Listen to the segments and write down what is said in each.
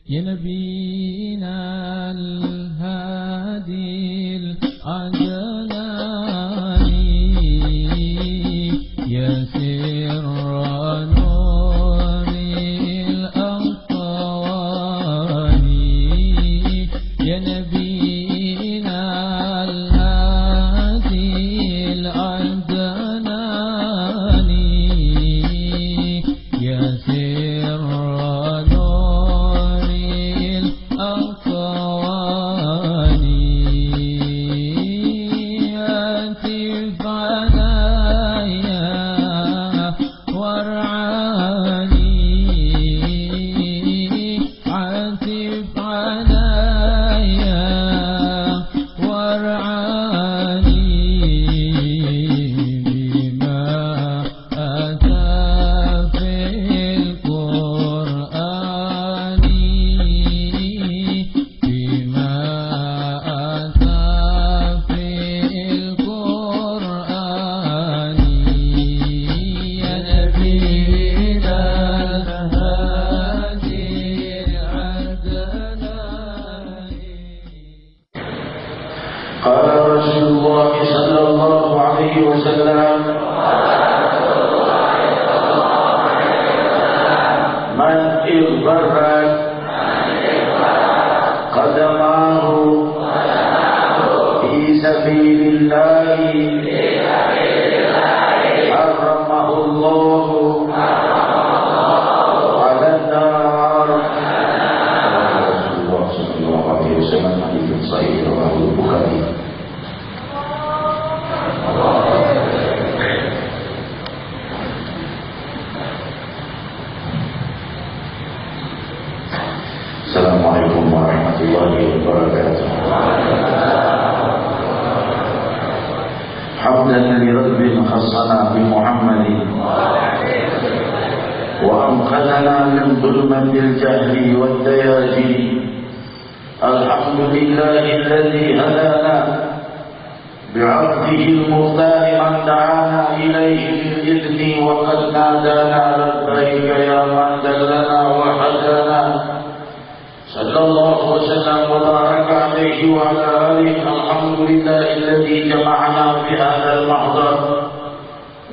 يا نبينا الهادي العدناني يا سر نور الأقواني يا نبينا الهادي العدناني يا سر نور الأقواني عتف عليا وارعاني عتف عليا وارعاني بما أتى في القرآن بما أتى في القرآن يا نبينا الهادي العدناني. قال رسول الله صلى الله عليه وسلم من اغبرت قدماه في سبيل الله حرمه الله على النار. رسول الله صلى الله عليه وسلم حديث صحيح رواه البخاري. Assalamualaikum warahmatullahi wabarakatuh. Hamdan li rabbil khassana bi Muhammadin wa anqadhana min dhulmatil jahli wad dayajin. Alhamdulillahi alladhi hadana bi'abdihi al-mukhtar man da'ana ilayhi bil-idni wa qad nadana labbaika ya man dallana wa hadana. Sallallahu wasallam wa baraka alaihi wa ala alihi. Alhamdulillahi alladhi jama'ana fi hadzal mahdar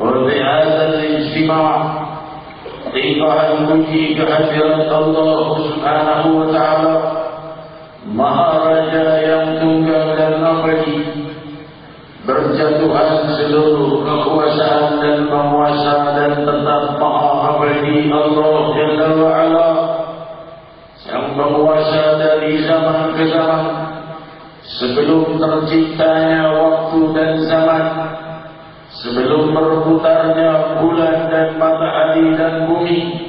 wa fi hadzal ijtima'. Tingkah puji kehadirat Allah Subhanahu wa ta'ala, Maha Raja yang tunggal dan abadi, berjatuhan seluruh kekuasaan dan penguasa dan tetap Maha Abadi Allah Jalla wa Ala, yang penguasa dari zaman ke zaman, sebelum terciptanya waktu dan zaman, sebelum berputarnya bulan dan matahari dan bumi,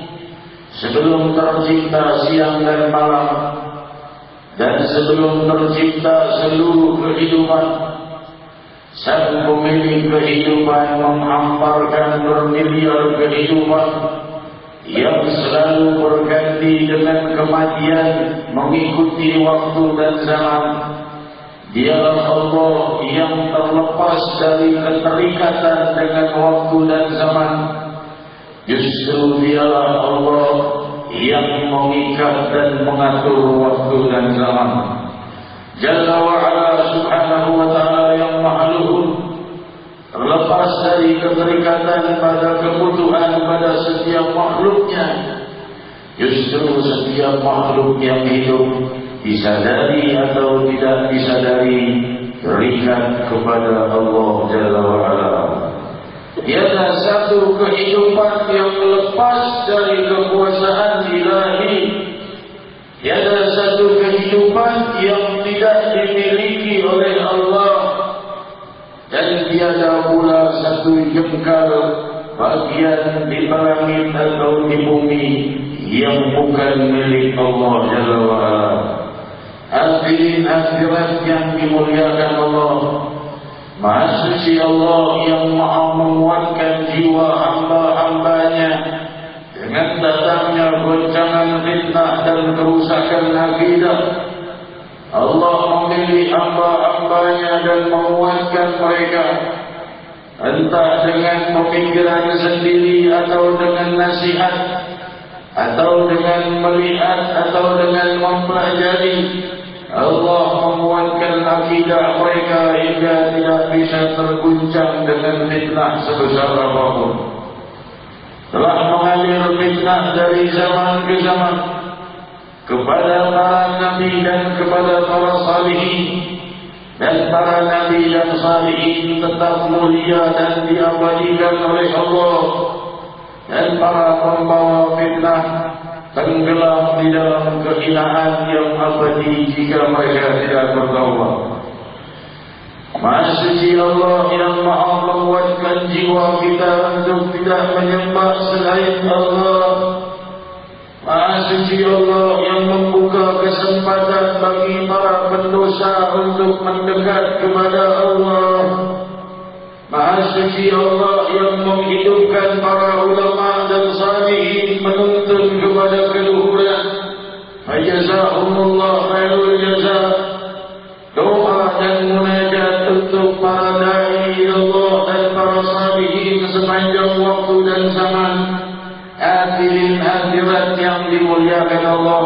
sebelum tercipta siang dan malam, dan sebelum tercipta seluruh kehidupan. Sang pemilik kehidupan menghamparkan bermiliar kehidupan yang selalu berganti dengan kematian mengikuti waktu dan zaman. Dialah Allah yang terlepas dari keterikatan dengan waktu dan zaman. Justru dialah Allah yang mengikat dan mengatur waktu dan zaman. Jalla wa ala subhanahu wa ta'ala yang maha luhur, terlepas dari keterikatan pada kebutuhan pada setiap makhluknya. Justru setiap makhluk yang hidup, disadari atau tidak disadari, terikat kepada Allah Jalla wa Ala. Tiada satu kehidupan yang lepas dari kekuasaan ilahi. Tiada satu kehidupan yang tidak dimiliki oleh Allah. Dan tiada pula satu jengkal bagian di langit atau di bumi yang bukan milik Allah Jalla wa Ala. Hadirin hadirat yang dimuliakan Allah, Maha suci Allah yang maha menguatkan jiwa hamba-hambanya dengan datangnya goncangan fitnah dan kerusakan akidah. Allah memilih hamba-hambanya dan menguatkan mereka, entah dengan pemikiran sendiri atau dengan nasihat, atau dengan melihat atau dengan mempelajari, Allah menguatkan akidah mereka hingga tidak bisa terguncang dengan fitnah sebesar apapun. Telah mengalir fitnah dari zaman ke zaman kepada para nabi dan kepada para salihin, dan para nabi dan salihin tetap mulia dan diabadikan oleh Allah, dan para pembawa fitnah tenggelam di dalam kehinaan yang abadi jika mereka tidak bertaubat. Maha suci Allah yang maha menguatkan jiwa kita untuk tidak menyembah selain Allah. Maha suci Allah yang membuka kesempatan bagi para pendosa untuk mendekat kepada Allah. Maha suci Allah yang menghidupkan para ulama dan salihin menuntun kepada keluhuran. Fajazahumullah khairul jazaa. Doa dan munajat untuk para da'i Allah dan para salihin sepanjang waktu dan zaman. Hadirin hadirat yang dimuliakan Allah.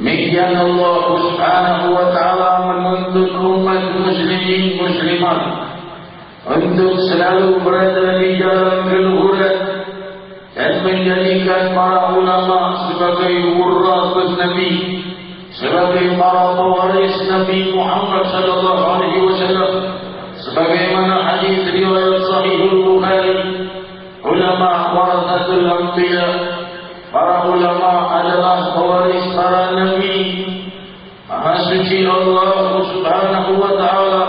Demikian Allah Subhanahu wa ta'ala menuntut umat muslimin muslimat untuk selalu berada di jalan keluhuran dan menjadikan para ulama sebagai wurrathun Nabi, sebagai para pewaris Nabi Muhammad sallallahu alaihi wasallam. Sebagaimana hadis riwayat Sahihul Bukhari, ulama warathatul anbiya, para ulama adalah pewaris para nabi. Maha suci Allah Subhanahu wa ta'ala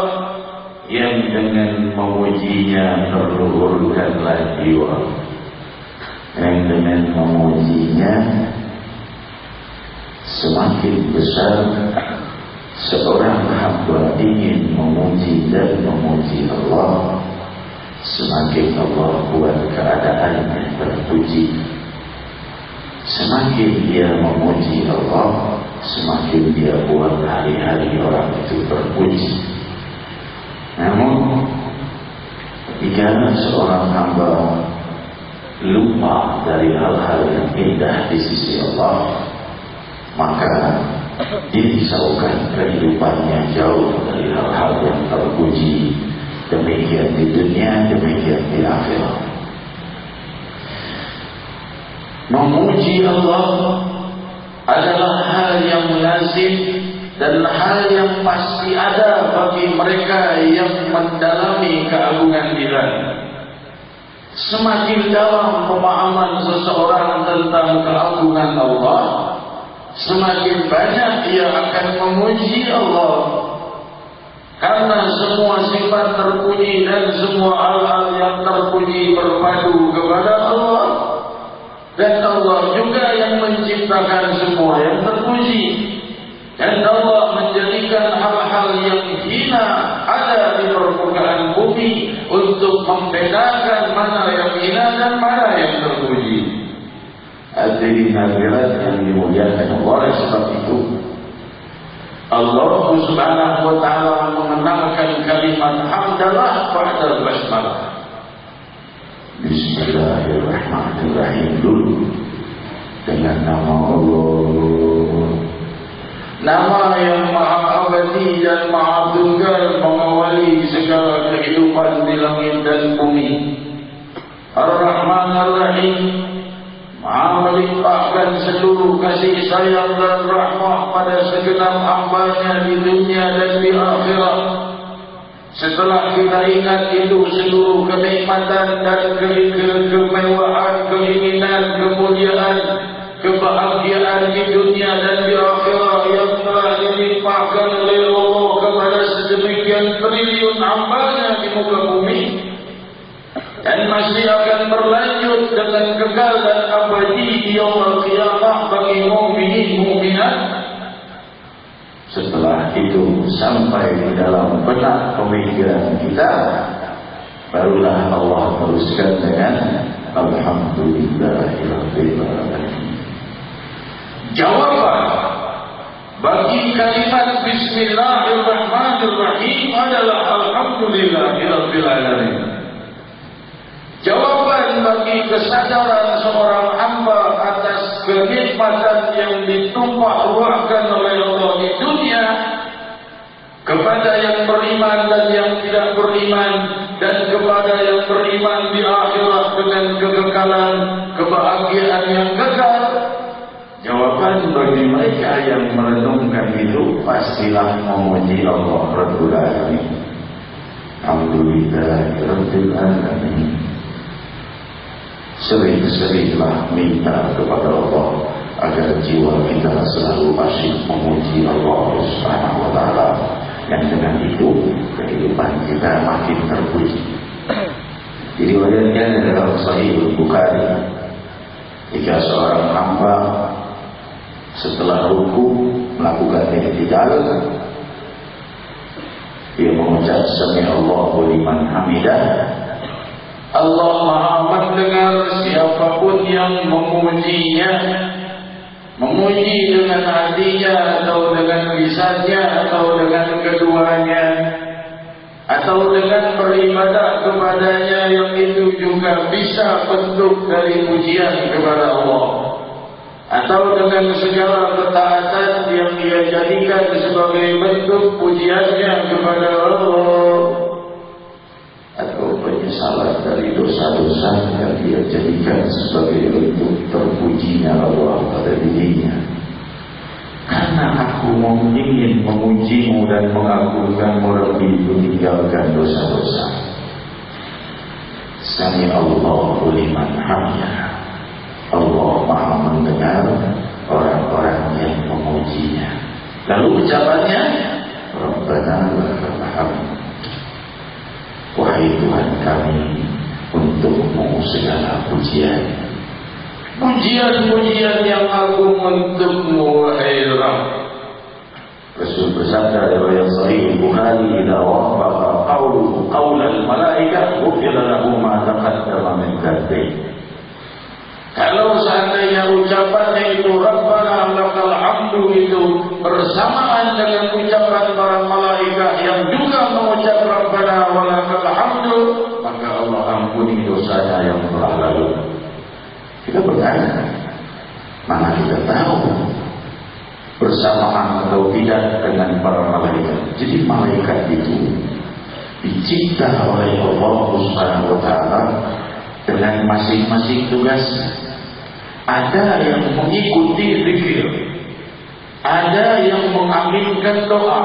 yang dengan memujinya terluhurkanlah jiwa, yang dengan memujinya semakin besar seorang hamba ingin memuji dan memuji Allah, semakin Allah buat keadaannya terpuji. Semakin dia memuji Allah, semakin dia buat hari-hari orang itu terpuji. Namun ketika seorang hamba lupa dari hal-hal yang indah di sisi Allah, maka dirisaukan kehidupannya jauh dari hal-hal yang terpuji. Demikian di dunia, demikian di akhirat. Memuji Allah adalah hal yang lazim dan hal yang pasti ada bagi mereka yang mendalami keagungan Ilahi. Semakin dalam pemahaman seseorang tentang keagungan Allah, semakin banyak dia akan memuji Allah. Karena semua sifat terpuji dan semua hal-hal yang terpuji berpadu kepada Allah. Dan Allah juga yang menciptakan semua yang terpuji. Dan Allah menjadikan hal-hal yang hina ada di permukaan bumi untuk membedakan mana yang hina dan mana yang terpuji. Hadirin hadirat yang dimuliakan Allah, sebab itu Allah Subhanahu wa ta'ala mengenalkan kalimat hamdalah ba'da basmalah. Bismillahirrahmanirrahim dulu dengan nama Allah, nama yang maha abadi dan maha tunggal, mengawali segala kehidupan di langit dan bumi. Ar-Rahman Ar-Rahim, maha melimpahkan seluruh kasih sayang dan rahmah pada segenap hambanya di dunia dan di akhirat. Setelah kita ingat itu seluruh kenikmatan dan kemewahan, keinginan, kemuliaan, kebahagiaan di dunia dan di akhirat yang telah dilimpahkan oleh Allah kepada sedemikian triliun hambanya di muka bumi, dan masih akan berlanjut dengan kekal dan abadi di yaumul qiyamah bagi mukminin mukminat. Setelah itu sampai di dalam benak pemikiran kita, barulah Allah teruskan dengan Alhamdulillahirabbil alamin. Jawaban bagi kalimat Bismillahirrahmanirrahim adalah Alhamdulillahirabbil alamin. Jawaban bagi kesadaran seorang hamba kenikmatan yang ditumpah ruahkan oleh Allah di dunia kepada yang beriman dan yang tidak beriman, dan kepada yang beriman di akhirat dengan kekekalan kebahagiaan yang kekal. Jawaban bagi mereka yang merenungkan itu pastilah memuji Allah Rabbul Alamin. Alhamdulillahirabbil alamin. Sering-seringlah minta kepada Allah agar jiwa kita selalu asyik memuji Allah Subhanahu wa taala. Yang dengan itu kehidupan kita makin terpuji. Diriwayatkan dalam Sahih Bukhari, jika seorang hamba setelah ruku melakukan i'tidal, dia mengucap sami'allahu liman hamidah. Allah Maha mendengar siapapun yang memujinya, memuji dengan hatinya atau dengan lisannya atau dengan keduanya, atau dengan beribadah kepadanya, yang itu juga bisa bentuk dari pujian kepada Allah, atau dengan segala ketaatan yang dia jadikan sebagai bentuk pujiannya kepada Allah, atau penyesalan dari dosa-dosa yang dia jadikan sebagai bentuk terpujinya Allah pada dirinya. Karena aku ingin memujimu dan mengagungkanmu lebih meninggalkan dosa-dosa. Sami'allahu liman hamidah. Allah Maha mendengar orang-orang yang memujinya. Lalu ucapannya, Rabbana lakal hamd. Wahai Tuhan kami, untukmu segala pujian. Pujian-pujian yang agung untukmu, wahai Rabb. Rasul bersabda riwayat Sahih Bukhari, "Idza wafaqa qawluhu qawlal malaikah, ghufira lahu ma taqaddama min dhanbihi." Kalau seandainya ucapannya itu Rabbana lakal hamdu itu bersamaan dengan ucapan para malaikat yang juga mengucap Rabbana walakal hamdu, maka Allah ampuni dosanya yang telah lalu. Kita bertanya, mana kita tahu bersamaan atau tidak dengan para malaikat? Jadi malaikat itu dicipta oleh Allah Subhanahu wa taala dengan masing-masing tugasnya. Ada yang mengikuti zikir, ada yang mengaminkan doa,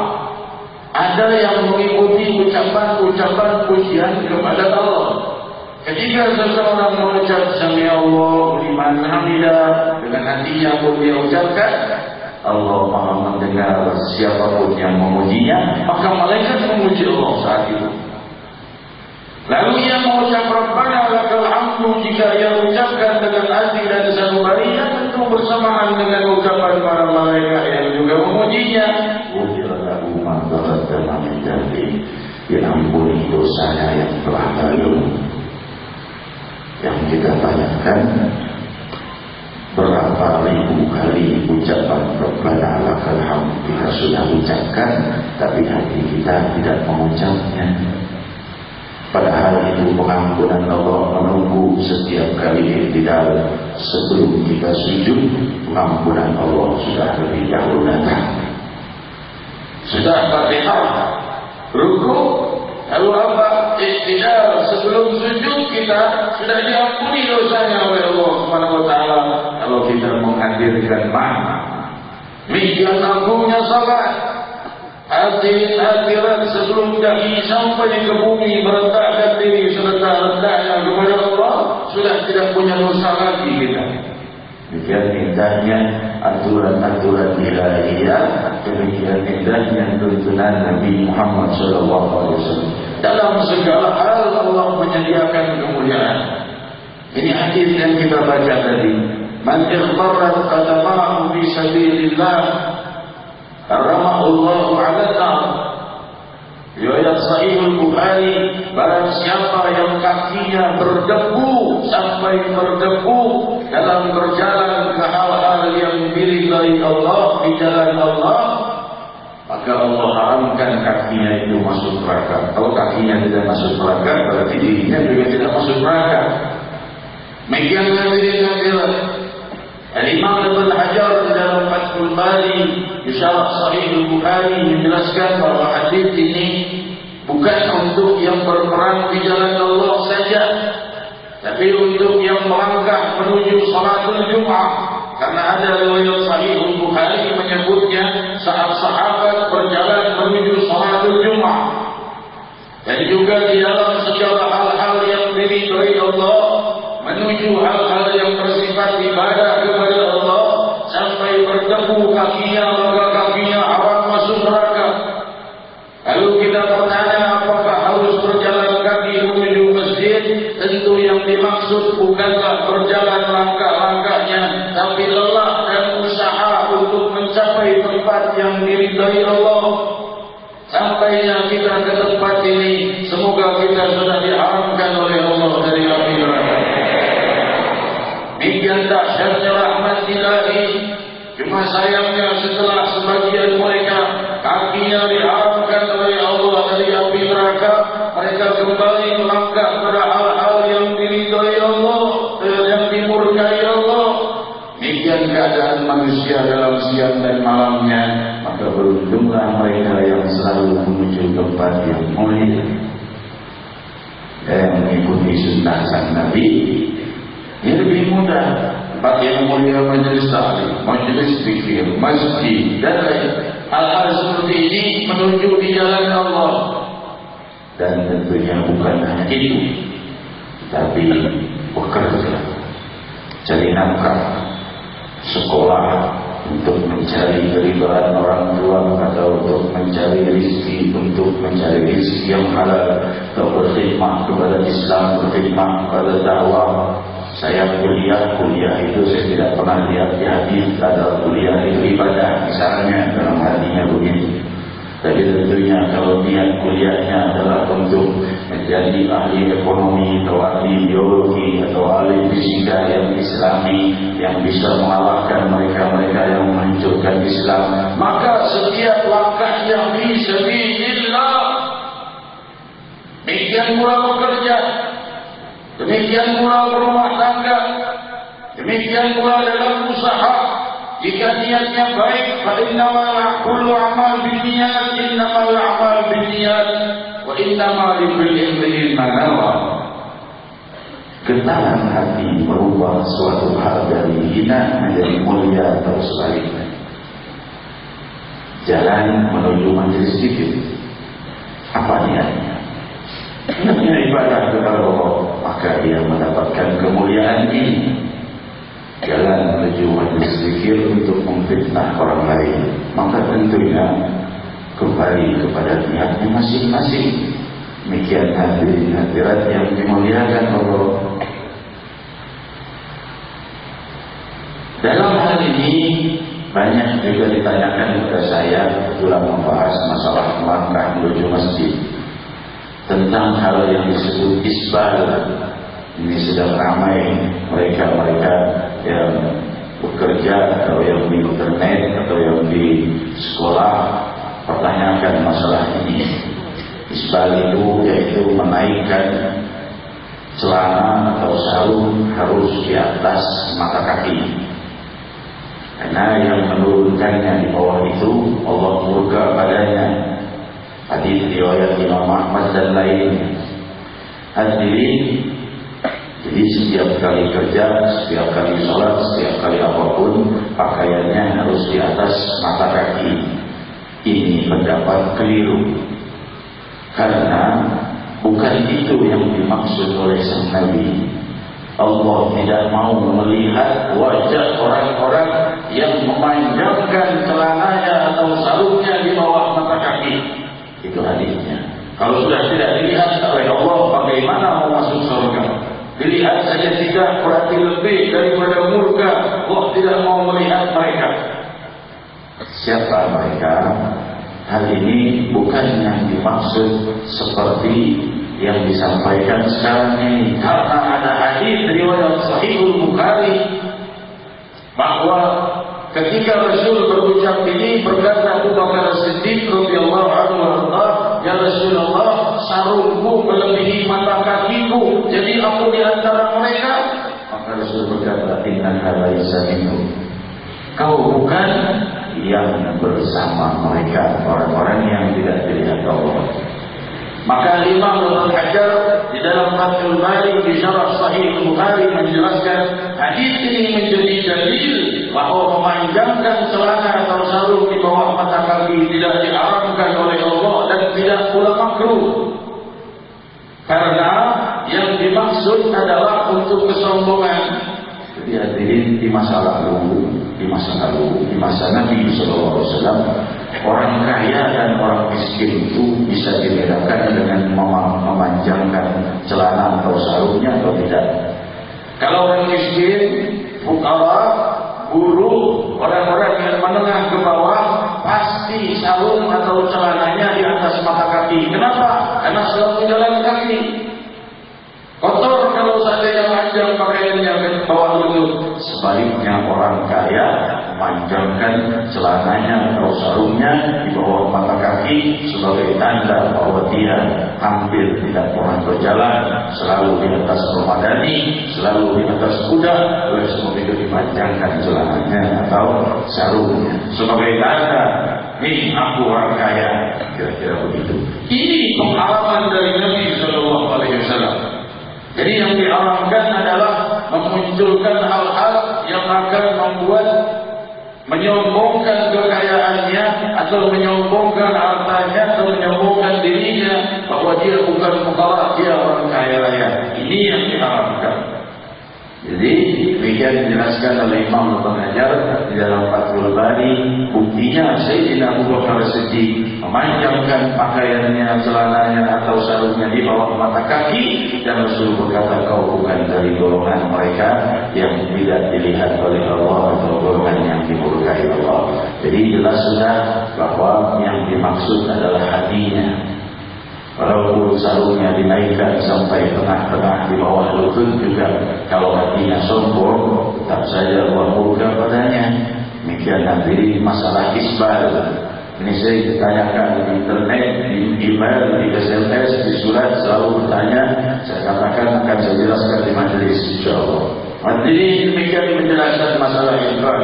ada yang mengikuti ucapan-ucapan pujian kepada Allah. Ketika seseorang mengucap sami'allahu liman hamidah, dengan hatinya pun dia ucapkan, Allah Maha mendengar siapapun yang memujinya, maka malaikat memuji Allah saat itu. Lalu yang mengucap Rabbana lakal hamdu, jika ia ucapkan dengan hati dan sanubarinya, tentu bersamaan dengan ucapan para malaikat yang juga memujinya. Ghufira lahu ma taqaddama min dhanbihi, diampuni dosanya yang telah lalu. Yang kita tanyakan, berapa ribu kali ucapan Rabbana lakal hamd kita sudah ucapkan, tapi hati kita tidak mengucapnya. Padahal itu pengampunan Allah menunggu setiap kali i'tidal. Sebelum kita sujud, pengampunan Allah sudah lebih dahulu datang. Sudah Fatihah, ruku, lalu apa? I'tidal. Sebelum sujud kita sudah diampuni dosanya oleh Allah Subhanahu wa taala kalau kita menghadirkan makna. Demikian agungnya salat. Hadirat sebelum dahi sampai ke bumi, meletakkan diri serendah-rendahnya kepada Allah, sudah tidak punya dosa lagi kita. Demikian indahnya aturan-aturan ilahiyah, demikian indahnya tuntunan Nabi Muhammad SAW. Dalam segala hal Allah menyediakan kemuliaan. Ini hadis yang kita baca tadi. Man ikhtarat qadamahu fi sabilillah Rahmatullah ala riwayat Sahih Bukhari, barang siapa yang kakinya berdebu sampai berdebu dalam berjalan ke hal-hal yang diridai Allah, di jalan Allah, maka Allah haramkan kakinya itu masuk neraka. Kalau kakinya tidak masuk neraka, berarti dirinya juga tidak masuk neraka. Demikianlah diri hadirat. Al-Imam Ibn Hajar di dalam Fathul Bari di Syarah Sahih Al-Bukhari menjelaskan bahwa hadis ini bukan untuk yang berperang di jalan Allah saja, tapi untuk yang melangkah menuju salatul Jumat. Karena ada riwayat Sahih Al-Bukhari menyebutnya saat sahabat berjalan menuju salatul Jumat. Dan juga di dalam segala hal-hal yang diridhai Allah, menuju hal-hal yang bersifat ibadah kepada Allah, sampai berdebu kakinya, maka kakinya akan masuk neraka. Lalu kita bertanya, apakah harus berjalan kaki menuju masjid? Tentu yang dimaksud bukanlah berjalan langkah-langkahnya, tapi lelah dan usaha untuk mencapai tempat yang diridhai Allah. Sampainya kita ke tempat ini, semoga kita sudah diharamkan oleh Allah dari api neraka. Demikian dahsyatnya rahmat Ilahi. Cuma sayangnya setelah sebagian mereka kakinya diharamkan oleh Allah dari api neraka, mereka kembali melangkah pada hal-hal yang diridhai Allah, yang dimurkai Allah. Demikian keadaan manusia dalam siang dan malamnya, maka beruntunglah mereka yang selalu menuju tempat yang mulia dan mengikuti sunnah sang Nabi. Ini lebih mudah. Tempat yang mulia, majelis taklim, majelis zikir, masjid dan lain hal-hal seperti ini menuju di jalan Allah. Dan tentunya bukan hanya itu, tapi bekerja, cari nafkah, sekolah untuk mencari keridhaan orang tua, atau untuk mencari rezeki, untuk mencari rezeki yang halal, atau berkhidmat kepada Islam, berkhidmat kepada dakwah. Saya kuliah itu saya tidak pernah lihat di hadis ada kuliah itu ibadah misalnya, dalam hatinya begitu. Tapi tentunya kalau niat kuliahnya adalah untuk menjadi ahli ekonomi atau ahli biologi atau ahli fisika yang islami, yang bisa mengalahkan mereka-mereka yang menghancurkan Islam, maka setiap langkahnya fisabilillah. Demikian pula bekerja, demikian pula berumah tangga, demikian pula dalam usaha. Jika niatnya baik, fa innamal kullu amal binniyat, innamal a'mal binniyat, wa innamal likulli imrin ma nawa. Getaran hati merubah suatu hal dari hina menjadi mulia atau sebaliknya. Jalan menuju majelis zikir, apa niatnya? Niatnya ibadah kepada Allah, maka dia mendapatkan kemuliaan ini. Jalan menuju majelis zikir untuk memfitnah orang lain, maka tentunya kembali kepada niatnya masing-masing. Demikian hadirin hadirat yang dimuliakan Allah. Dalam hal ini banyak juga ditanyakan kepada saya dalam membahas masalah melangkah menuju masjid, tentang hal yang disebut isbal. Ini sedang ramai mereka-mereka yang bekerja atau yang di internet atau yang di sekolah pertanyakan masalah ini. Isbal itu yaitu menaikkan celana atau sarung harus di atas mata kaki, karena yang menurunkannya di bawah itu Allah murka padanya. Hadis riwayat Imam Ahmad dan lainnya. Hadirin, jadi setiap kali kerja, setiap kali sholat, setiap kali apapun, pakaiannya harus di atas mata kaki. Ini pendapat keliru, karena bukan itu yang dimaksud oleh sang Nabi. Allah tidak mau melihat wajah orang-orang yang memanjangkan celananya atau sarungnya di bawah mata kaki. Itu hadisnya. Kalau sudah tidak dilihat oleh Allah, bagaimana mau masuk surga? Dilihat saja tidak, berarti lebih daripada murka. Allah tidak mau melihat mereka. Siapa mereka? Hal ini bukan yang dimaksud seperti yang disampaikan sekarang ini, karena ada hadis riwayat Sahih Bukhari bahwa ketika Rasul berucap ini, berkata Abu Bakar As-Siddiq radhiyallahu anhu, "Ya Rasulullah, sarungku melebihi mata kakiku, jadi aku di antara mereka?" Maka Rasul berkata, inna laisa minhum. Kau bukan yang bersama mereka, orang-orang yang tidak dilihat Allah. Maka Imam Ibnu Hajar di dalam Fathul Bari di syarah Sahih Bukhari menjelaskan hadis ini menjadi dalil bahwa memanjangkan celana atau sarung di bawah mata kaki tidak diharamkan oleh Allah dan tidak pula makruh. Karena yang dimaksud adalah untuk kesombongan. Jadi hadirin, di masa lalu, di masa Nabi SAW, orang kaya dan orang miskin itu bisa dibedakan dengan memanjangkan celana atau sarungnya atau tidak. Kalau orang miskin, fukara, buruh, orang-orang yang menengah ke bawah, pasti sarung atau celananya di atas mata kaki. Kenapa? Karena selalu jalan kaki. Kotor kalau seandainya panjang pakaiannya ke bawah lutut. Sebaliknya orang kaya memanjangkan celananya atau sarungnya di bawah mata kaki sebagai tanda bahwa dia hampir tidak pernah berjalan, selalu di atas permadani, selalu di atas kuda. Oleh sebab itu dipanjangkan celananya atau sarungnya sebagai tanda, ini aku orang kaya. Kira-kira begitu. Ini pengharaman dari Nabi SAW. Jadi yang diharamkan adalah memunculkan hal-hal yang akan membuat menyombongkan kekayaannya atau menyombongkan hartanya atau menyombongkan dirinya bahwa dia bukan fukara, dia orang kaya raya. Ini yang diharamkan. Jadi demikian dijelaskan oleh Imam Ibnu Hajar di dalam Fathul Bari. Buktinya Sayyidina Abu Bakar Siddiq memanjangkan pakaiannya, celananya atau sarungnya di bawah mata kaki, dan Rasul berkata, kau bukan dari golongan mereka yang tidak dilihat oleh Allah atau golongan yang dimurkai Allah. Jadi jelas sudah bahwa yang dimaksud adalah hatinya. Walaupun sarungnya dinaikkan sampai tengah-tengah di bawah lutut juga, kalau hatinya sombong, tetap saja Allah murka padanya. Demikian nanti masalah isbal. Ini saya ditanyakan di internet, di email, di SMS, di surat, selalu bertanya. Saya katakan akan saya jelaskan di majelis, insyaallah. Jadi demikian menjelaskan masalah isbal.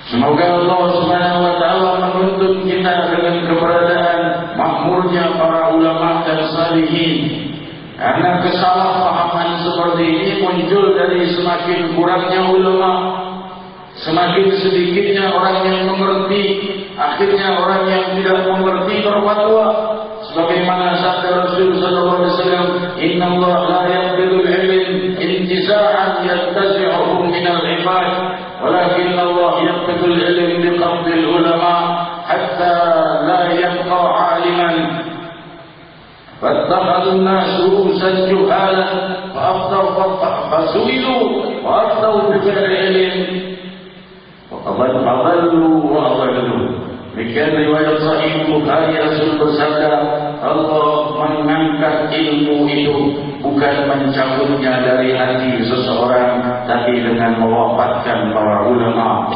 Semoga Allah Subhanahu wa taala menuntut kita dengan keberadaan makmurnya para ulama dan salihin. Karena kesalahpahaman seperti ini muncul dari semakin kurangnya ulama, semakin sedikitnya orang yang mengerti, akhirnya orang yang tidak mengerti berfatwa. Sebagaimana sabda Rasul sallallahu alaihi wasallam, "Inna Allah la yaqbidu al-ilm intiza'an yattazi'uhu min al-ibad, walakin Allah yaqbidu al-ilm biqabdi al-ulama hatta la yabqa 'aliman." فاتخذوا الناس رؤوسا جهالا فسئلوا وأفتوا بغير علم فضلوا وأضلوا. Demikian riwayat Sahih Bukhari, Rasul bersabda, Allah mengangkat ilmu itu bukan mencabutnya dari hati seseorang, tapi dengan mewafatkan para ulama.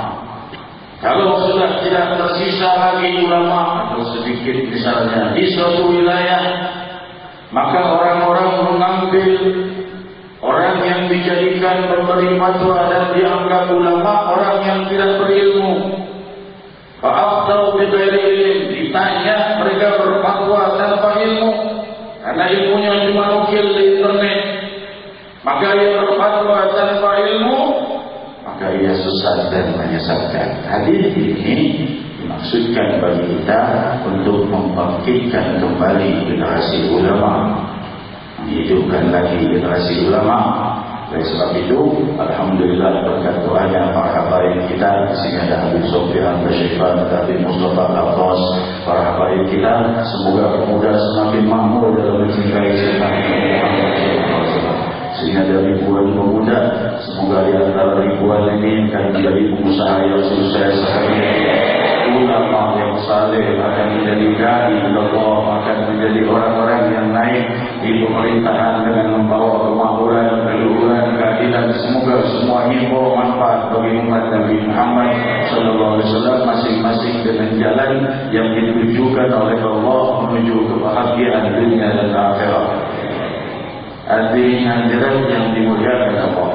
Kalau sudah tidak tersisa lagi ulama atau sedikit misalnya di suatu wilayah, maka orang-orang mengambil orang yang dijadikan pemberi fatwa dan dianggap ulama orang yang tidak berilmu. Fa'aftau bighairi ilm, ditanya mereka berfatwa tanpa ilmu, karena ilmunya cuma nukil di internet. Maka ia berfatwa tanpa ilmu, maka ia sesat dan menyesatkan. Hadis ini dimaksudkan bagi kita untuk membangkitkan kembali generasi ulama, menghidupkan lagi generasi ulama. Oleh sebab itu, alhamdulillah berkat doanya para habaib kita, di sini ada Habib Sofyan, Syifan, Habib Mustafa Al-Abbas, para habaib kita, semoga pemuda semakin makmur dalam mencintai sunnah Muhammad SAW. Sehingga ada ribuan pemuda, semoga di antara ribuan ini akan menjadi pengusaha yang sukses, ulama yang saleh, akan menjadi dai Allah, akan menjadi orang-orang yang naik di pemerintahan dengan membawa kemakmuran, keluhuran, keadilan. Semoga semua ini membawa manfaat bagi umat Nabi Muhammad SAW, masing-masing dengan jalan yang ditujukan oleh Allah menuju kebahagiaan dunia dan akhirat. Hadirin hadirat yang dimuliakan Allah.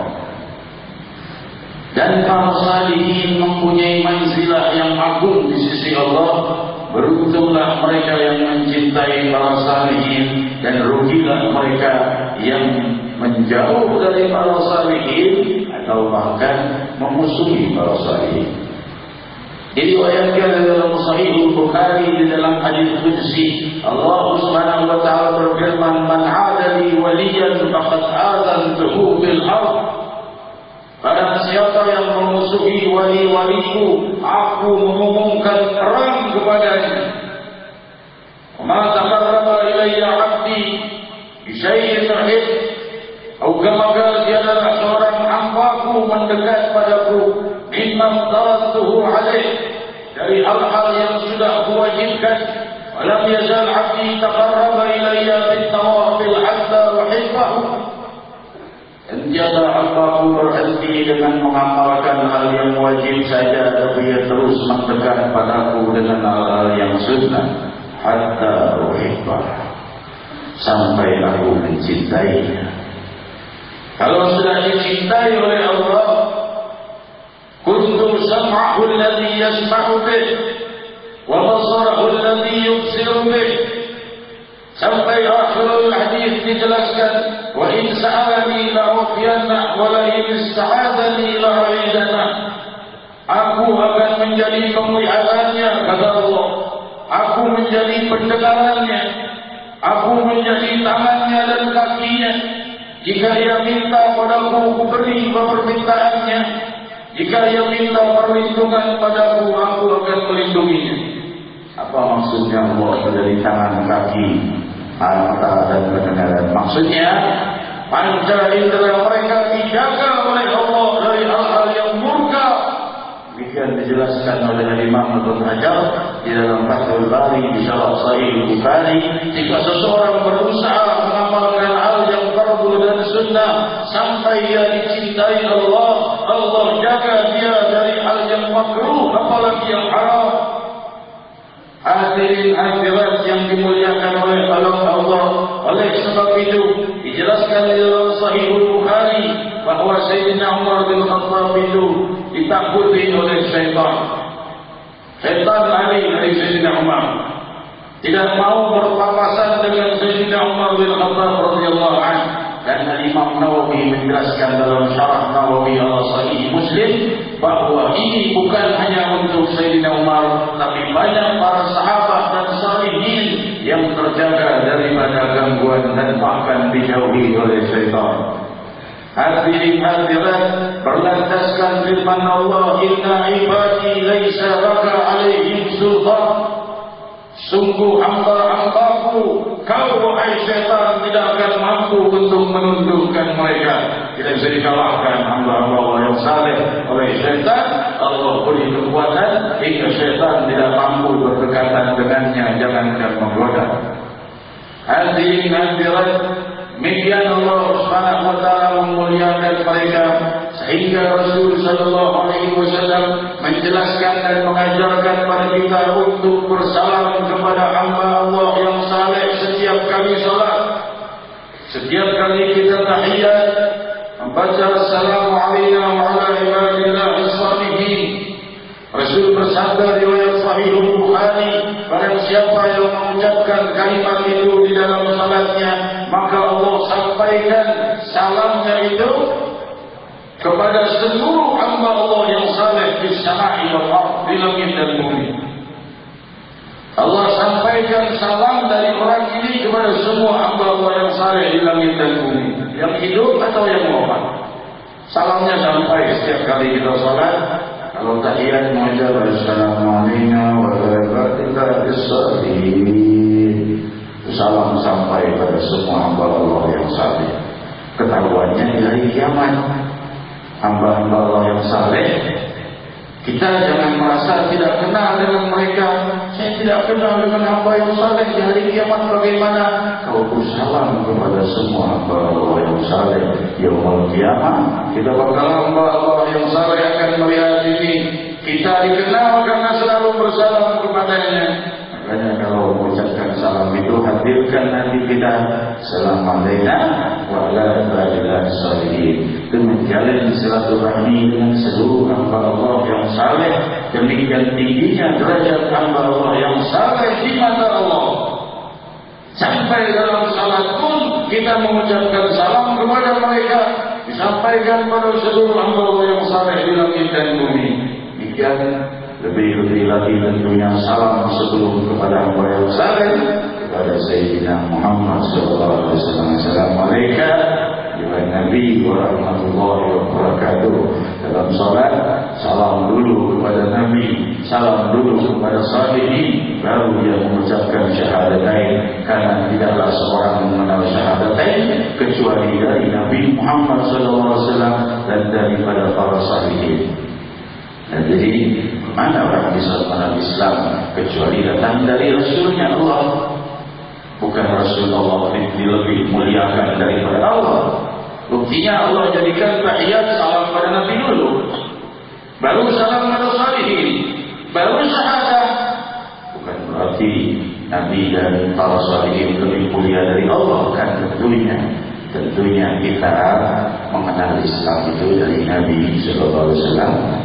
Dan para salihin mempunyai manzilah yang agung di sisi Allah. Beruntunglah mereka yang mencintai para salihin, dan rugilah mereka yang menjauh dari para salihin atau bahkan memusuhi para salihin. Diriwayatkan dalam Sahih Bukhari di dalam hadis qudsi, Allah Subhanahu wa taala berfirman, "Man 'ada li waliyan faqad azantuhu bil harb." Barang siapa yang memusuhi wali-waliku, aku mengumumkan perang kepadanya. "Ma taqarraba ilayya 'abdi bi syai'in uhib." Maka dia adalah seorang hambaku mendekat padaku, mimma tarattuhu alaih, dari hal-hal yang sudah aku wajibkan. Walam yazal 'abdi taqarraba ilayya bit tawafil hatta uhibbahu. Dan tiada hambaku berhenti dengan mengamalkan hal yang wajib saja, tapi ia terus mendekat padaku dengan hal-hal yang sunnah, hatta uhibbah, sampai aku mencintainya. Kalau sudah dicintai oleh Allah, kuntu sam'ahu alladhi yasma'u bih wa basarahu alladhi yubsiru bih. Sampai akhirul hadis dijelaskan, wa in sa'alani la'ufiyanna wa la in ista'adani la'idana. Aku akan menjadi penglihatannya, kata Allah. Aku menjadi pendengarannya. Aku menjadi tangannya dan kakinya. Jika ia minta padaku, aku beri permintaannya. Jika ia minta perlindungan padaku, aku akan melindunginya. Apa maksudnya Allah menjadi tangan, kaki, mata dan pendengaran? Maksudnya panca indera mereka dijaga oleh Allah dari hal-hal yang murka. Demikian dijelaskan oleh Imam Ibnu Hajar di dalam Fathul Bari di Syarah Sahih Bukhari. Jika seseorang berusaha mengamalkan hal yang fardu dan sunnah sampai ia dicintai Allah, Allah jaga dia dari hal yang makruh apalagi yang haram. Hadirin hadirat yang dimuliakan oleh Allah, oleh sebab itu dijelaskan di dalam Sahih Bukhari bahwa Sayyidina Umar bin Khattab itu ditakuti oleh syaitan. Syaitan lari dari Sayyidina Umar, tidak mau berpapasan dengan Sayyidina Umar bin Khattab radhiyallahu anhu. Dan Imam Nawawi menjelaskan dalam Syarah Nawawi al-Sahih Muslim bahwa ini bukan hanya untuk Sayyidina Umar, tapi banyak para sahabat dan salihin yang terjaga daripada gangguan dan bahkan dijauhi oleh syaitan. Hadirin hadirat, berlandaskan firman Allah, "Inna ibadi laisa laka alaihim sultan." Sungguh hamba-hambaku, kau wahai syaitan tidak akan mampu untuk menundukkan mereka. Tidak bisa dikalahkan hamba-hamba Allah yang saleh oleh syaitan. Allah beri kekuatan hingga syaitan tidak mampu berdekatan dengannya, jangankan menggoda. Hadirin hadirat, demikian Allah Subhanahu wa taala memuliakan mereka sehingga Rasul sallallahu alaihi wasallam menjelaskan dan mengajarkan kepada kita untuk bersalam kepada hamba Allah yang saleh setiap kali salat. Setiap kali kita tahiyat membaca assalamu alayna wa ala ibadillahi shalihin. Rasul bersabda riwayat Sahih Bukhari, barang siapa yang mengucapkan kalimat itu di dalam salatnya, maka Allah sampaikan salamnya itu kepada seluruh hamba Allah yang saleh di sama'i wal ardh, di langit dan bumi. Allah sampaikan salam dari orang ini kepada semua hamba Allah yang saleh di langit dan bumi, yang hidup atau yang wafat. Salamnya sampai setiap kali kita salat. Kalau tahiyat mengucap assalamu alayna wa ala ibadillahi shalihin, salam sampai pada semua hamba Allah yang saleh. Ketahuannya di hari kiamat, hamba-hamba Allah yang saleh, kita jangan merasa tidak kenal dengan mereka. Saya tidak kenal dengan hamba yang saleh. Di hari kiamat bagaimana? Kau bersalam kepada semua hamba Allah yang saleh. Yaumul kiamat kita bakal hamba Allah yang saleh akan melihat ini. Kita dikenal karena selalu bersalam kepadanya. Maka Makanya kalau mengucapkan salam itu hadirkan hati kita. Assalamualaikum warahmatullahi wabarakatuh. Itu menjalin silaturahmi dengan seluruh hamba Allah yang saleh. Demikian tingginya derajat hamba Allah yang saleh di mata Allah. Sampai dalam salat pun kita mengucapkan salam kepada mereka, disampaikan pada seluruh hamba Allah yang saleh di langit dan bumi. Demikian lebih lagi tentunya salam sebelum kepada hamba yang saleh kepada Sayyidina Muhammad SAW. Assalamualaikum warahmatullahi wabarakatuh. Dalam salat salam dulu kepada Nabi, salam dulu kepada salihin, baru dia mengucapkan syahadatain. Karena tidaklah seorang mengenal syahadatain kecuali dari Nabi Muhammad SAW dan daripada para salihin. Dan jadi mana orang bisa mengenal Islam kecuali datang dari Rasulnya Allah. Bukan Rasulullah lebih muliakan daripada Allah. Buktinya Allah jadikan tahiyat salam pada Nabi dulu, baru salam pada salihin, baru syahadah. Bukan berarti Nabi dan para salihin lebih mulia dari Allah, kan? Tentunya kita mengenal Islam itu dari Nabi SAW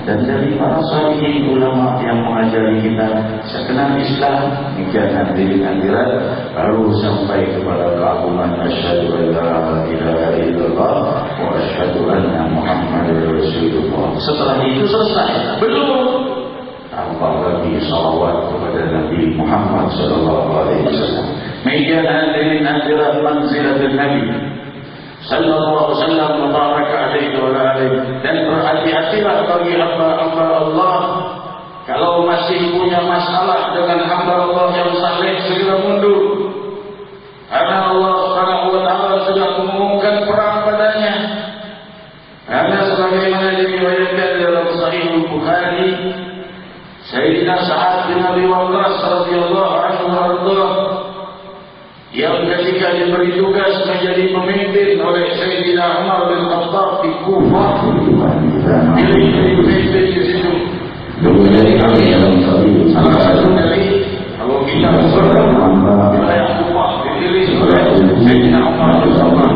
dan dari para salihin ulama yang mengajari kita sekenal Islam. Demikian hadirat baru sampai kepada keagungan asyhadu an la ilaha illallah wa asyhadu anna Muhammadar Rasulullah. Setelah itu selesai, belum tambah lagi salawat kepada Nabi Muhammad SAW. Demikian hadirat manzilatul Nabi sallallahu alaihi wasallam mubarak alaihi wa alihi. Dan berhati-hatilah bagi hamba-hamba Allah, kalau masih punya masalah dengan hamba Allah yang saleh, segera mundur. Karena Allah Subhanahu wa taala sudah mengumumkan perang padanya. Karena sebagaimana diriwayatkan dalam Sahih Bukhari, Sayyidina Sa'ad bin Abi Waqqas radhiyallahu anhu yang ketika diberi tugas menjadi pemimpin oleh Sayyidina Umar bin Khattab di Kufah, dipilih pemimpin di situ. Dari kami salah satu dari, kalau kita berada wilayah Kufah, dipilih oleh Sayyidina Umar bin Khattab.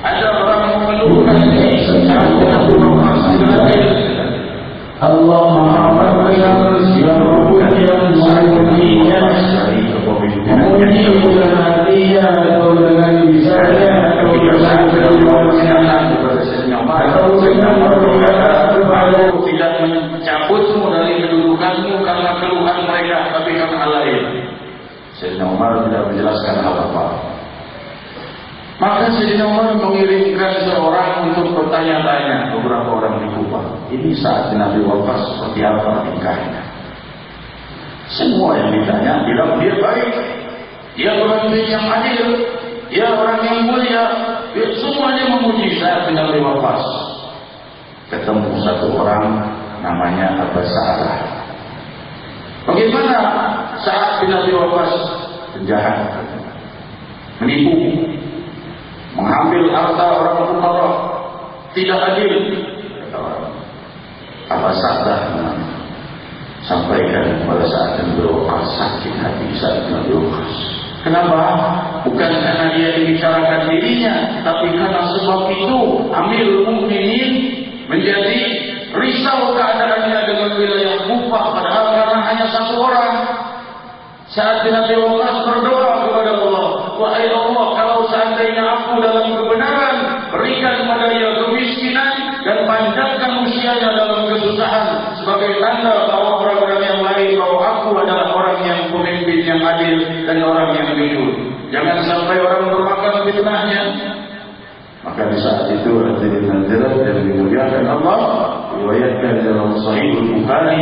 Ada orang mengeluhkan ini saat dengan provokasi Allah Muhammad yang memujinya dengan hatinya atau dengan lisannya atau dengan atau dengan perkataan kepada tidak mencabutmu dari kedudukanmu karena keluhan mereka, tapi karena hal lain. Sayyidina Umar tidak menjelaskan apa-apa. Maka Sayyidina Umar mengirimkan seorang untuk bertanya-tanya beberapa orang di Kufah. Ini saat Nabi wafat seperti apa nikahnya? Semua yang ditanya bilang dia baik, dia pemimpin yang adil, dia orang yang mulia. Semuanya memuji saat Nabi wafat. Ketemu satu orang namanya Abu Sa'dah. Bagaimana saat Nabi wafat? Penjahat, menipu, mengambil harta orang fukara, tidak adil. Apa Sa'dah sampaikan pada saat berdoa, sakit hati saat berdoa. Kenapa? Bukan karena dia membicarakan dirinya, tapi karena sebab itu Amirul Mukminin menjadi risau keadaannya dengan wilayah Kufah, padahal karena hanya satu orang. Saat Nabi Waqqas berdoa kepada Allah, wahai Allah, kalau seandainya aku dalam kebenaran, berikan pada dia kemiskinan dan panjangkan usianya dalam kesusahan, sebagai tanda bahwa orang-orang yang lain bahwa aku adalah orang yang pemimpin yang adil dan orang yang jujur. Jangan sampai orang bermakan fitnahnya. Maka di saat itu hadirin yang dimuliakan Allah, riwayatkan dalam Sahih Bukhari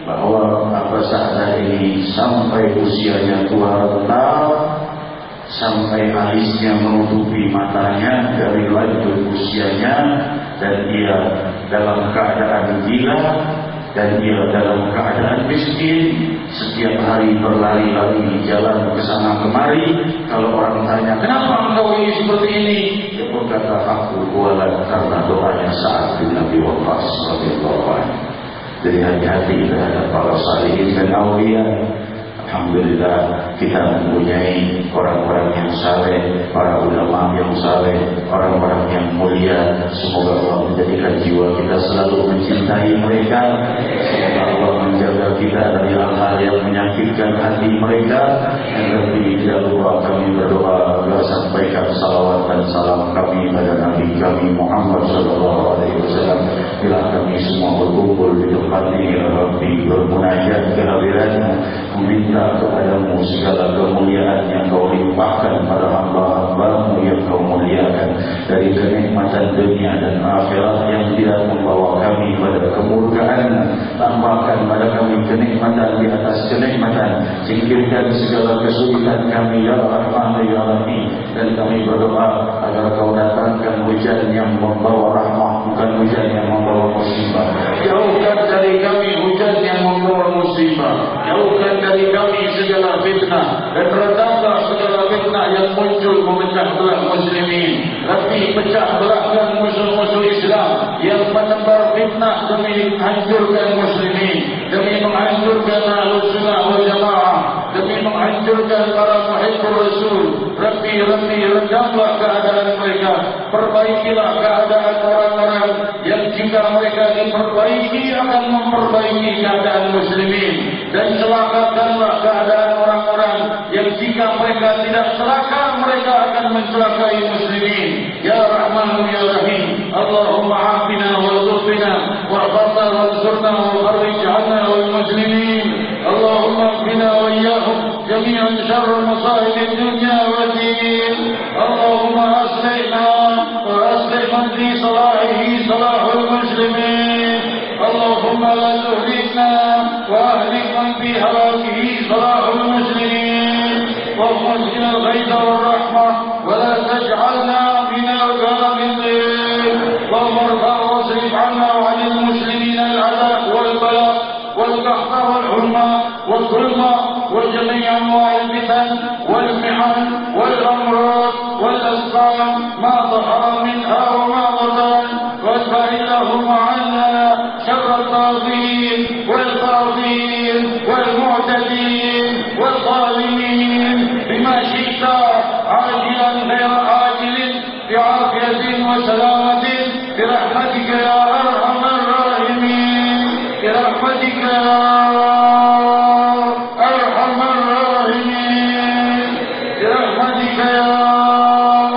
bahwa Abu Sa'dah ini sampai usianya tua renta, sampai alisnya menutupi matanya dari lanjut usianya, dan dia dalam keadaan gila, dan dia dalam keadaan miskin. Setiap hari berlari-lari jalan ke sana kemari. Kalau orang tanya, kenapa engkau ini seperti ini? Dia berkata, aku kualat karena doanya saat Nabi Waqqas radhiyallahu anhu. Jadi hati-hati terhadap para salihin dan aulia. Alhamdulillah kita mempunyai orang-orang yang saleh, para ulama yang saleh, orang-orang yang mulia. Semoga Allah menjadikan jiwa kita selalu mencintai mereka. Semoga Allah menjaga kita dari hal-hal yang menyakitkan hati mereka. Dan lebih tidak lupa kami berdoa agar sampaikan salawat dan salam kami pada Nabi kami Muhammad SAW. Bila kami semua berkumpul di tempat ini, ya Rabbi, bermunajat ke hadirat-Mu, meminta kepadamu segala kemuliaan yang Kau limpahkan pada hamba-hamba-Mu yang Kau muliakan, dari kenikmatan dunia dan akhirat yang tidak membawa kami pada kemurkaan-Mu. Tambahkan pada kami kenikmatan di atas kenikmatan, singkirkan segala kesulitan kami ya Rahman ya Rahim. Dan kami berdoa agar Kau datangkan hujan yang membawa rahmah, bukan hujan yang membawa musibah. Jauhkan dari kami hujan yang membawa musibah, jauhkan dari kami segala fitnah, dan redamlah segala fitnah yang muncul memecah belah muslimin. Rabbi, pecah belahkan musuh-musuh Islam yang menebar fitnah demi menghancurkan muslimin, demi menghancurkan Ahlus Sunnah wal Jamaah, demi menghancurkan para muhibbur Rasul. Rabbi, redamlah keadaan mereka, perbaikilah keadaan orang-orang yang jika mereka diperbaiki akan memperbaiki keadaan muslimin, dan celakakanlah keadaan orang-orang yang jika mereka tidak celaka mereka akan mencelakai muslimin. Ya Rahman ya Rahim, Allahumma afina wa zufina wa fadna wa zurna wa farij 'anna wal muslimin. Allahumma afina wa iyyahum jami'an syarr masa'ib dunya wa din. Allahumma aslihna wa aslih man fi salahihi salahul muslimin. Allahumma la tuhlikna wa ahlik man fi halakihi salahul muslimin. واغفر الغيث والرحمة ولا تجعلنا من الغافلين. وارفع واصرف عنا وعن المسلمين العذاب والبلاء والقحط والحرمة والظلمة وجميع أنواع الفتن والمحن والأمراض والأسقام ما ظهر منها وما بطن. وادفع اللهم عنا شر الطاغين والطاغين والمعتدين والظالمين بما شئت عاجلا غير عاجل بعافية وسلامة برحمتك يا أرحم الراحمين. برحمتك يا أرحم الراحمين. برحمتك يا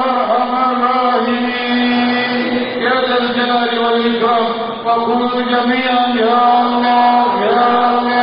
أرحم الراحمين يا ذا الجلال والإكرام. وقولوا جميعا يا الله يا الله.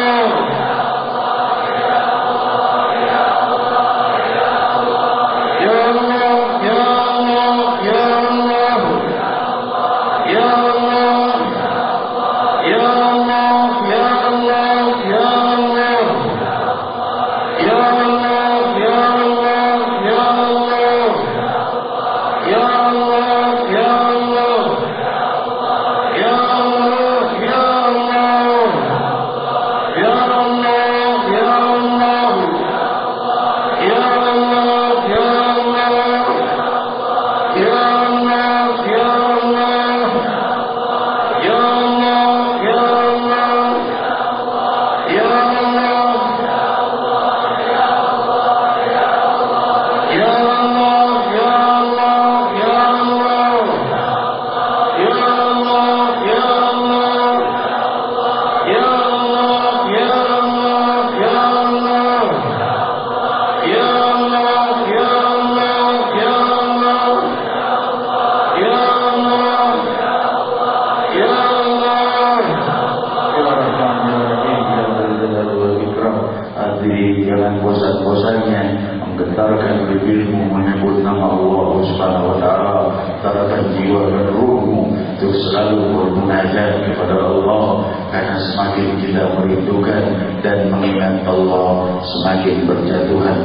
Semakin berjatuhan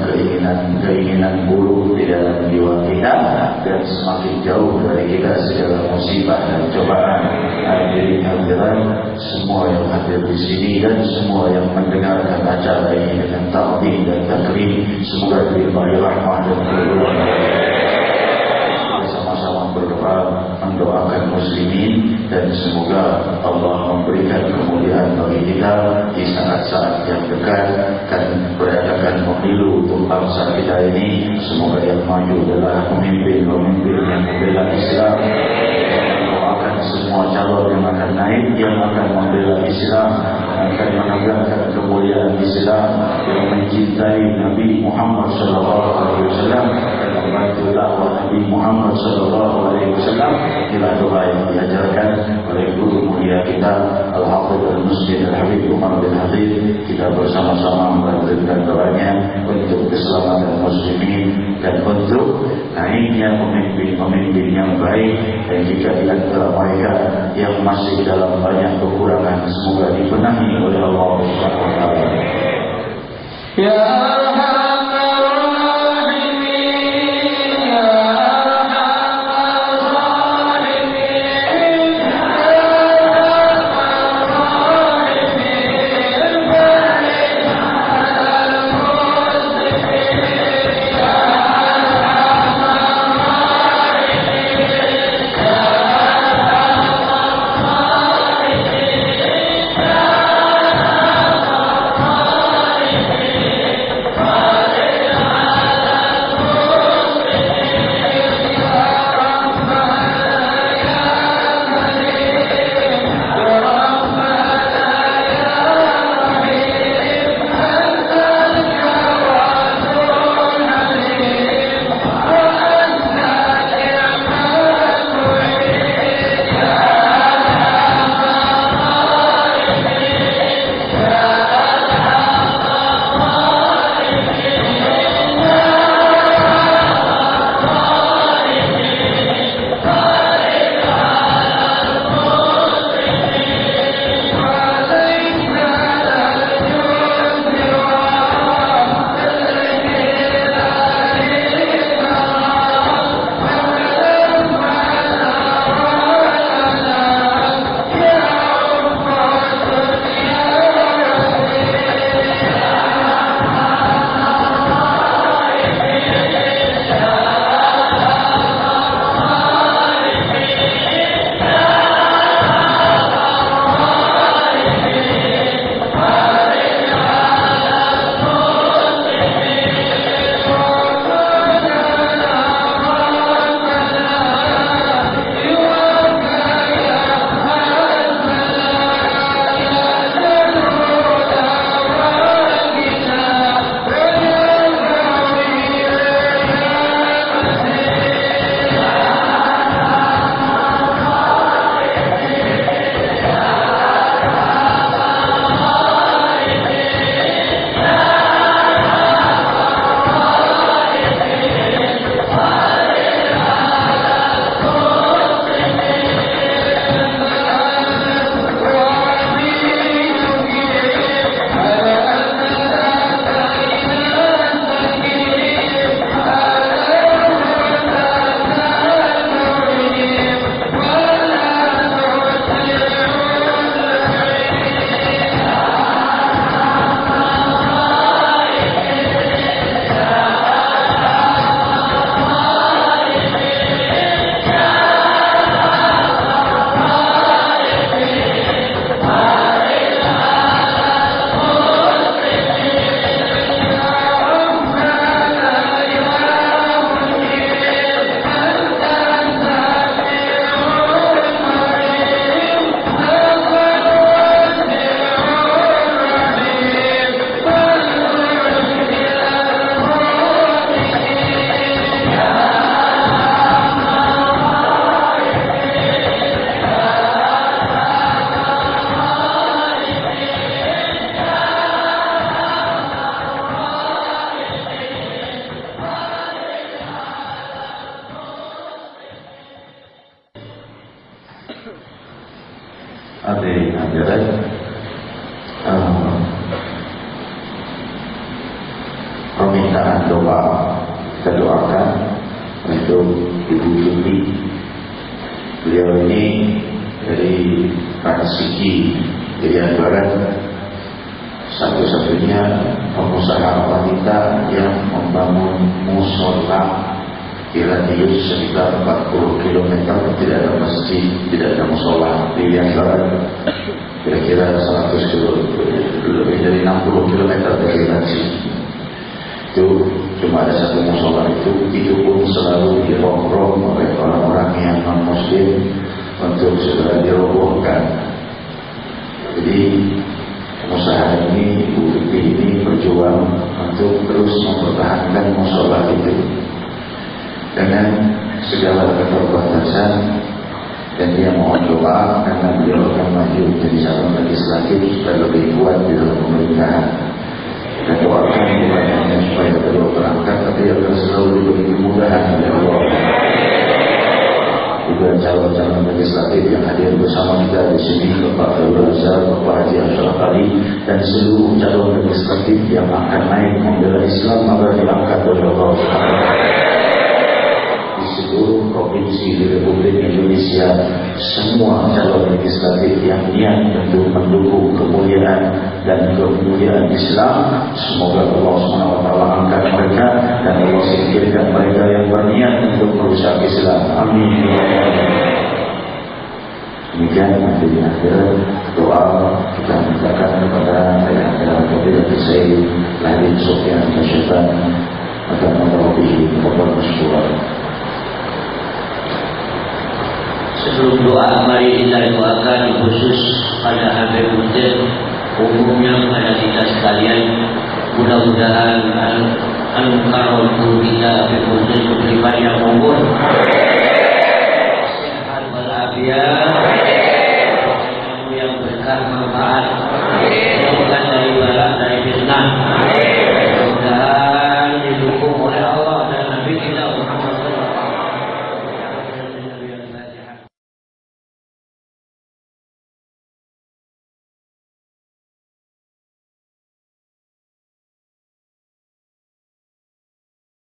keinginan buruk di dalam jiwa kita, dan semakin jauh dari kita segala musibah dan cobaan. Hadirin hadirat semua yang hadir di sini dan semua yang mendengarkan acara ini dengan takbir dan takrim, semoga dilimpahi rahmat dan keridhaan. Sama-sama berdoa mendoakan muslimin, dan semoga Allah memberikan kemuliaan bagi kita di saat-saat yang dekat, dan berada pemilu untuk bangsa kita ini. Semoga yang maju adalah pemimpin-pemimpin yang membela Islam. Doakan semua calon yang akan naik, yang akan membela Islam, akan menegakkan kemuliaan Islam, yang mencintai Nabi Muhammad SAW dan membantu dakwah Nabi Muhammad SAW. Inilah doa yang diajarkan oleh guru mulia kita Al-Hafidh Al-Muslim Al-Habib Umar bin Habib. Kita bersama-sama melanjutkan doanya untuk keselamatan muslimin dan untuk naiknya pemimpin-pemimpin yang baik, dan jika di antara mereka yang masih dalam banyak kekurangan, semoga dibenahi oleh Allah Subhanahu wa taala. Ya hadirin permintaan doa, kita doakan untuk Ibu Yuti. Beliau ini dari Raksiki Irian Barat, satu-satunya pengusaha wanita yang membangun musola di radius sekitar 40 km, tidak ada masjid, tidak ada musola di Irian Barat, kira-kira 100 km, lebih dari 60 km dari Raksiki. Itu cuma ada satu musola itu pun selalu dirongrong oleh orang-orang yang non-muslim untuk segera dirobohkan. Jadi pengusaha ini, Ibu Vivi ini berjuang untuk terus mempertahankan musola itu dengan segala keterbatasan, dan dia mohon doa karena beliau akan maju menjadi calon legislatif supaya lebih kuat di dalam pemerintahan. Dan doakan bukan hanya supaya beliau berangkat, tapi agar selalu diberi kemudahan oleh Allah. Juga calon-calon legislatif yang hadir bersama kita di sini, Bapak Abdul Razak, Bapak Haji Ashraf Ali, dan seluruh calon legislatif yang akan naik membela Islam agar diangkat oleh Allah di seluruh provinsi di Republik Indonesia. Semua calon legislatif yang niat untuk mendukung kemuliaan dan kemuliaan Islam, semoga Allah SWT angkat mereka dan Allah singkirkan mereka yang berniat untuk merusak Islam. Amin. Demikian nanti di akhir doa kita mintakan kepada ayah Fadilatul Sayyid Lahir Sufyan Syaitan agar merawati kepada masyarakat. Sebelum doa, mari kita doakan khusus pada Habib Mudir, umumnya pada kita sekalian. Mudah-mudahan al-karom kita Habib Mudir pribadi yang umur